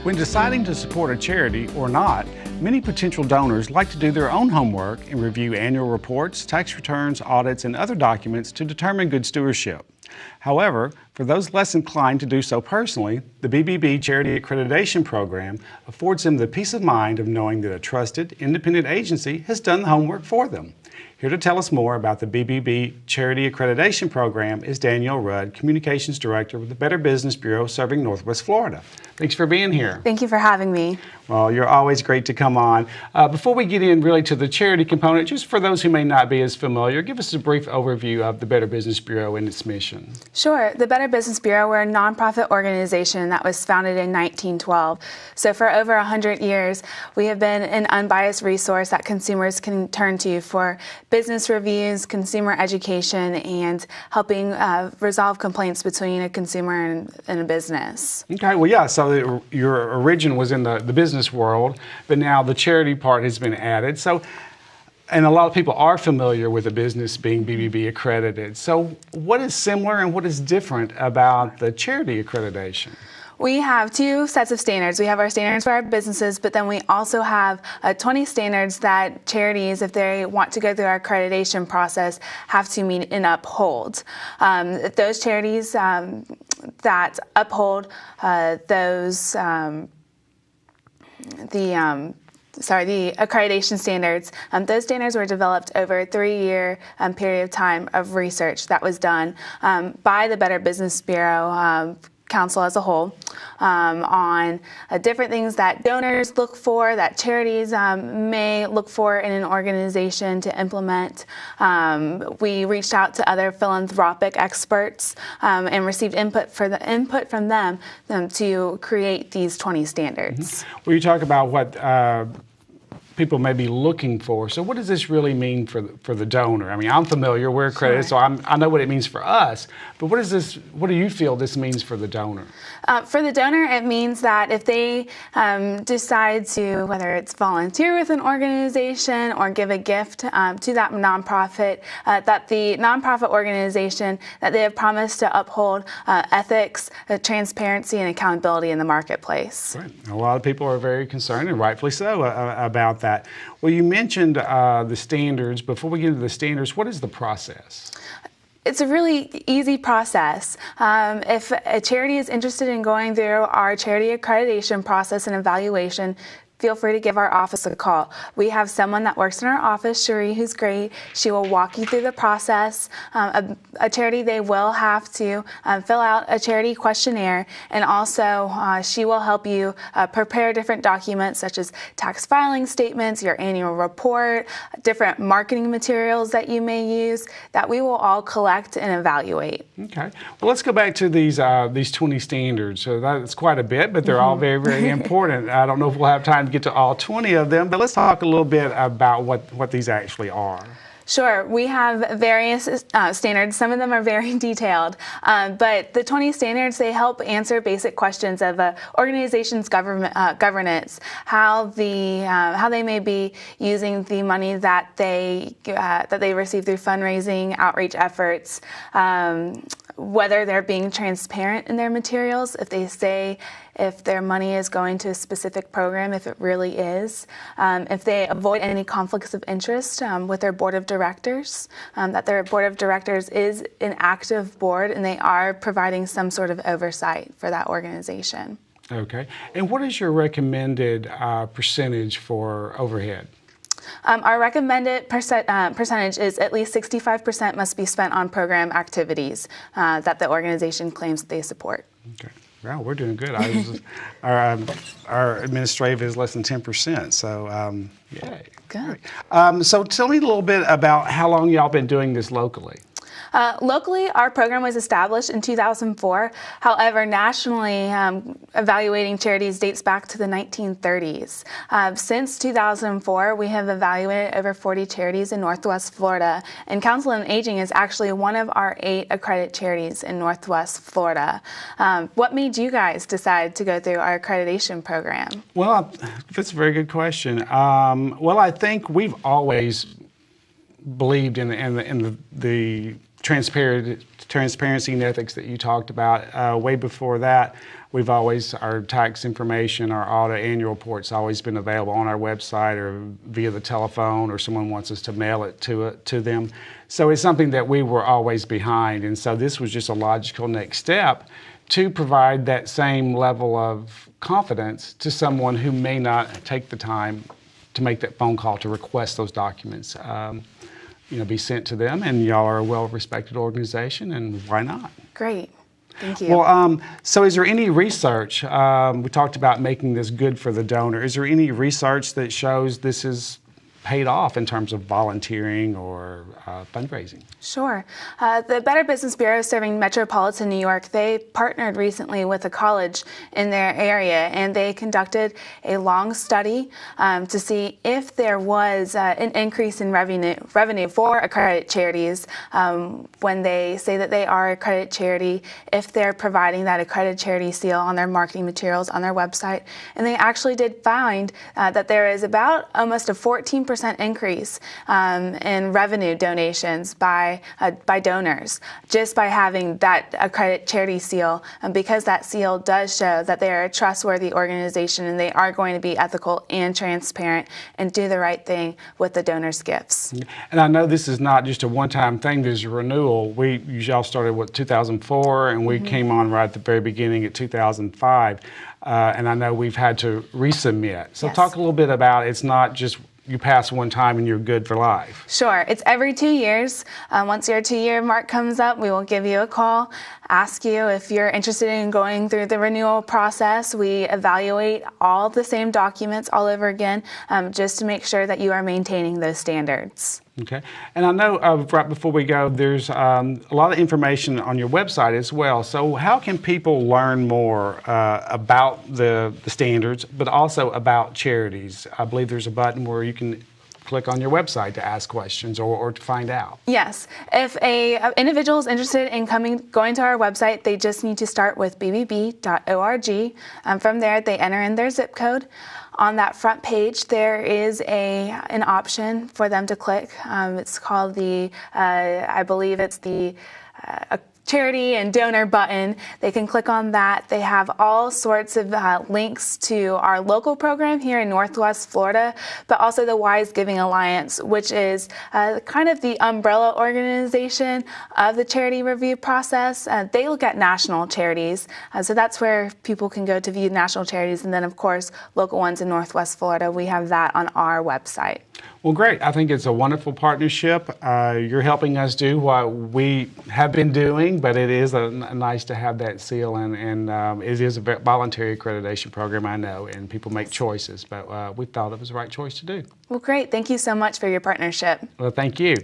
When deciding to support a charity or not, many potential donors like to do their own homework and review annual reports, tax returns, audits, and other documents to determine good stewardship. However, for those less inclined to do so personally, the BBB Charity Accreditation Program affords them the peace of mind of knowing that a trusted, independent agency has done the homework for them. Here to tell us more about the BBB Charity Accreditation Program is Danielle Rudd, Communications Director with the Better Business Bureau serving Northwest Florida. Thanks for being here. Thank you for having me. Well, you're always great to come on. Before we get in really to the charity component, just for those who may not be as familiar, give us a brief overview of the Better Business Bureau and its mission. Sure. The Better Business Bureau, we're a nonprofit organization that was founded in 1912. So for over 100 years, we have been an unbiased resource that consumers can turn to for business reviews, consumer education, and helping resolve complaints between a consumer and a business. Okay, well, yeah, so your origin was in the business world, but now the charity part has been added. So, and a lot of people are familiar with a business being BBB accredited. So what is similar and what is different about the charity accreditation? We have two sets of standards. We have our standards for our businesses, but then we also have 20 standards that charities, if they want to go through our accreditation process, have to meet and uphold. Those charities that uphold the accreditation standards, those standards were developed over a 3-year period of time of research that was done by the Better Business Bureau Council as a whole on different things that donors look for, that charities may look for in an organization to implement. We reached out to other philanthropic experts and received input from them to create these 20 standards. Mm-hmm. Well, you talk about what people may be looking for. So what does this really mean for the donor? I mean, I'm familiar, we're accredited, so I know what it means for us, but what do you feel this means for the donor? For the donor, it means that if they decide to, whether it's volunteer with an organization or give a gift to that nonprofit, that the nonprofit organization, that they have promised to uphold ethics, transparency, and accountability in the marketplace. Right. A lot of people are very concerned, and rightfully so, about that. Well, you mentioned the standards. Before we get into the standards, what is the process? It's a really easy process. If a charity is interested in going through our charity accreditation process and evaluation, feel free to give our office a call. We have someone that works in our office, Cherie, who's great. She will walk you through the process. A charity, they will have to fill out a charity questionnaire, and also she will help you prepare different documents such as tax filing statements, your annual report, different marketing materials that you may use that we will all collect and evaluate. Okay. Well, let's go back to these 20 standards. So that's quite a bit, but they're all very, very important. I don't know if we'll have time to get to all 20 of them, but let's talk a little bit about what these actually are. Sure. We have various standards. Some of them are very detailed, but the 20 standards, they help answer basic questions of organization's governance, how they may be using the money that they receive through fundraising, outreach efforts, whether they're being transparent in their materials, if they say if their money is going to a specific program, if it really is, if they avoid any conflicts of interest with their board of directors, that their board of directors is an active board and they are providing some sort of oversight for that organization. Okay. And what is your recommended percentage for overhead? Our recommended percentage is at least 65% must be spent on program activities that the organization claims that they support. Okay. Wow, we're doing good. Our administrative is less than 10%, so yay. Good. So tell me a little bit about how long y'all been doing this locally. Locally, our program was established in 2004. However, nationally, evaluating charities dates back to the 1930s. Since 2004, we have evaluated over 40 charities in Northwest Florida, and Council on Aging is actually one of our 8 accredited charities in Northwest Florida. What made you guys decide to go through our accreditation program? Well, that's a very good question. Well, I think we've always believed in the transparency and ethics that you talked about way before that. Our tax information, our audit annual report's always been available on our website or via the telephone, or someone wants us to mail it to them. So it's something that we were always behind, and so this was just a logical next step to provide that same level of confidence to someone who may not take the time to make that phone call to request those documents be sent to them. And y'all are a well-respected organization, and why not? Great. Thank you. Well, so is there any research, we talked about making this good for the donor, is there any research that shows this is paid off in terms of volunteering or fundraising? Sure. The Better Business Bureau serving metropolitan New York, they partnered recently with a college in their area, and they conducted a long study to see if there was an increase in revenue for accredited charities when they say that they are accredited charity, if they're providing that accredited charity seal on their marketing materials on their website. And they actually did find that there is about almost a 14% increase in revenue donations by donors just by having that accredited charity seal, because that seal does show that they are a trustworthy organization and they are going to be ethical and transparent and do the right thing with the donors' gifts. And I know this is not just a one-time thing. There's a renewal. Y'all started with 2004, and we came on right at the very beginning at 2005. And I know we've had to resubmit. So Yes. Talk a little bit about, it's not just you pass one time and you're good for life. Sure. It's every 2 years. Once your 2-year mark comes up, we will give you a call, ask you if you're interested in going through the renewal process. We evaluate all the same documents all over again, just to make sure that you are maintaining those standards. Okay. And I know right before we go, there's a lot of information on your website as well. So how can people learn more about the standards, but also about charities? I believe there's a button where you can click on your website to ask questions or to find out. Yes. If an individual is interested in going to our website, they just need to start with bbb.org. From there, they enter in their zip code. On that front page, there is an option for them to click. It's called I believe it's the charity and donor button. They can click on that. They have all sorts of links to our local program here in Northwest Florida, but also the Wise Giving Alliance, which is kind of the umbrella organization of the charity review process. They look at national charities, so that's where people can go to view national charities, and then of course local ones in Northwest Florida. We have that on our website. Well, great. I think it's a wonderful partnership. You're helping us do what we have been doing, but it is nice to have that seal, and it is a voluntary accreditation program, I know, and people make choices, but we thought it was the right choice to do. Well, great. Thank you so much for your partnership. Well, thank you.